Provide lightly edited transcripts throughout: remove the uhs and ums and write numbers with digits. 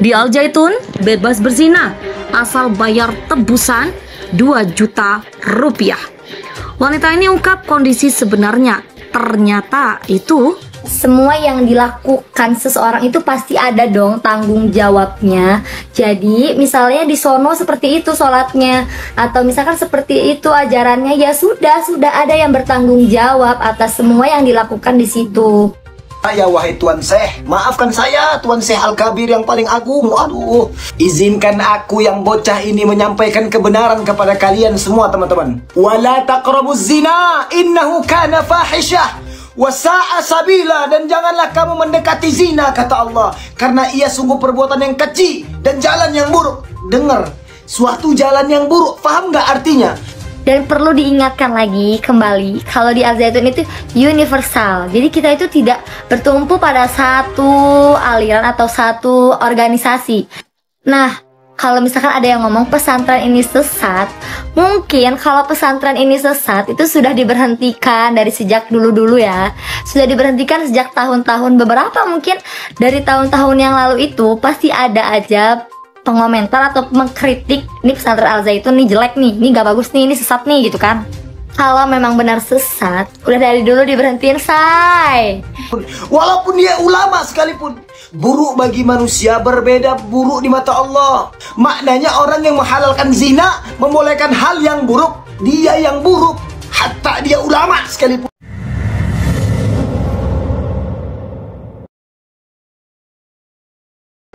Di Al Zaitun, bebas berzina asal bayar tebusan 2 juta rupiah. Wanita ini ungkap kondisi sebenarnya. Ternyata itu semua yang dilakukan seseorang itu pasti ada dong tanggung jawabnya. Jadi misalnya di sono seperti itu sholatnya, atau misalkan seperti itu ajarannya, ya sudah ada yang bertanggung jawab atas semua yang dilakukan di situ. Ya wahai Tuan Syekh, maafkan saya Tuan Syekh Al-Kabir yang paling agung. Aduh, izinkan aku yang bocah ini menyampaikan kebenaran kepada kalian semua teman-teman. Wala taqrabuz zina innahu kana fahisyah wasa'a sabila, dan janganlah kamu mendekati zina kata Allah, karena ia sungguh perbuatan yang keji dan jalan yang buruk. Dengar, suatu jalan yang buruk, paham nggak artinya? Dan perlu diingatkan lagi kembali, kalau di Al Zaitun itu universal. Jadi kita itu tidak bertumpu pada satu aliran atau satu organisasi. Nah, kalau misalkan ada yang ngomong pesantren ini sesat, mungkin kalau pesantren ini sesat itu sudah diberhentikan dari sejak dulu-dulu ya. Sudah diberhentikan sejak tahun-tahun, beberapa mungkin dari tahun-tahun yang lalu itu pasti ada aja pengomentar atau mengkritik, ini pesantren Al Zaitun nih jelek nih, ini gak bagus nih, ini sesat nih gitu kan. Kalau memang benar sesat, udah dari dulu diberhentiin say. Walaupun dia ulama sekalipun, buruk bagi manusia berbeda buruk di mata Allah. Maknanya orang yang menghalalkan zina, membolehkan hal yang buruk, dia yang buruk, hatta dia ulama sekalipun.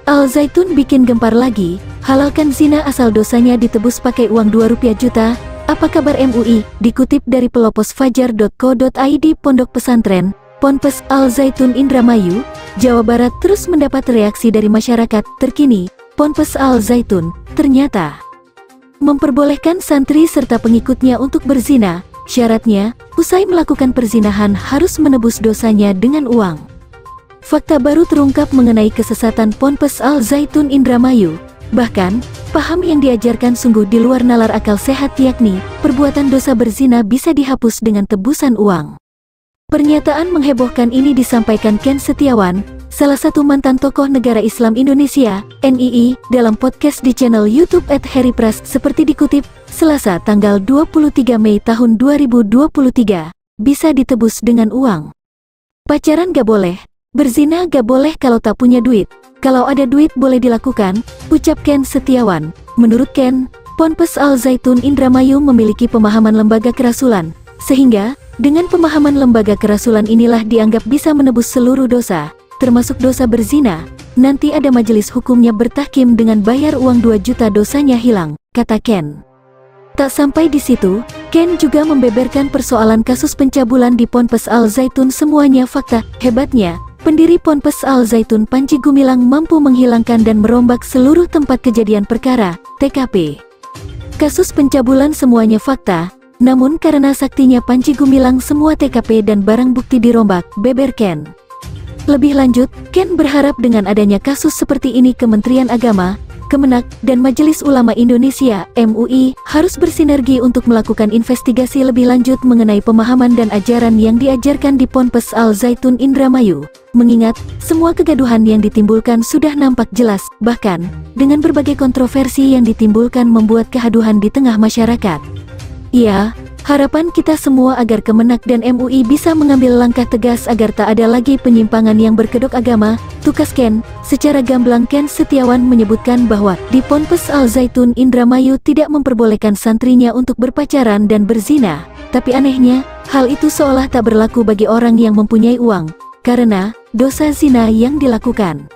Al Zaitun bikin gempar lagi, halalkan zina asal dosanya ditebus pakai uang 2 rupiah juta. Apa kabar MUI? Dikutip dari peloposfajar.co.id, Pondok Pesantren Ponpes Al Zaitun Indramayu, Jawa Barat terus mendapat reaksi dari masyarakat. Terkini, Ponpes Al Zaitun ternyata memperbolehkan santri serta pengikutnya untuk berzina. Syaratnya, usai melakukan perzinahan harus menebus dosanya dengan uang. Fakta baru terungkap mengenai kesesatan Ponpes Al Zaitun Indramayu. Bahkan, paham yang diajarkan sungguh di luar nalar akal sehat, yakni perbuatan dosa berzina bisa dihapus dengan tebusan uang. Pernyataan menghebohkan ini disampaikan Ken Setiawan, salah satu mantan tokoh negara Islam Indonesia, NII, dalam podcast di channel YouTube @harrypras, seperti dikutip, Selasa tanggal 23 Mei tahun 2023, bisa ditebus dengan uang. Pacaran gak boleh, berzina gak boleh kalau tak punya duit. Kalau ada duit boleh dilakukan, ucap Ken Setiawan. Menurut Ken, Ponpes Al Zaitun Indramayu memiliki pemahaman lembaga kerasulan, sehingga dengan pemahaman lembaga kerasulan inilah dianggap bisa menebus seluruh dosa, termasuk dosa berzina. Nanti ada majelis hukumnya bertahkim dengan bayar uang 2 juta dosanya hilang, kata Ken. Tak sampai di situ, Ken juga membeberkan persoalan kasus pencabulan di Ponpes Al Zaitun. Semuanya fakta. Hebatnya, pendiri Ponpes Al Zaitun Panji Gumilang mampu menghilangkan dan merombak seluruh tempat kejadian perkara, TKP. Kasus pencabulan semuanya fakta, namun karena saktinya Panji Gumilang semua TKP dan barang bukti dirombak, beber Ken. Lebih lanjut, Ken berharap dengan adanya kasus seperti ini Kementerian Agama, Kemenak, dan Majelis Ulama Indonesia, MUI, harus bersinergi untuk melakukan investigasi lebih lanjut mengenai pemahaman dan ajaran yang diajarkan di Ponpes Al Zaitun Indramayu. Mengingat, semua kegaduhan yang ditimbulkan sudah nampak jelas, bahkan, dengan berbagai kontroversi yang ditimbulkan membuat kehaduhan di tengah masyarakat. Ya, harapan kita semua agar Kemenak dan MUI bisa mengambil langkah tegas agar tak ada lagi penyimpangan yang berkedok agama, tukas Ken. Secara gamblang Ken Setiawan menyebutkan bahwa di Ponpes Al Zaitun Indramayu tidak memperbolehkan santrinya untuk berpacaran dan berzina. Tapi anehnya, hal itu seolah tak berlaku bagi orang yang mempunyai uang, karena dosa zina yang dilakukan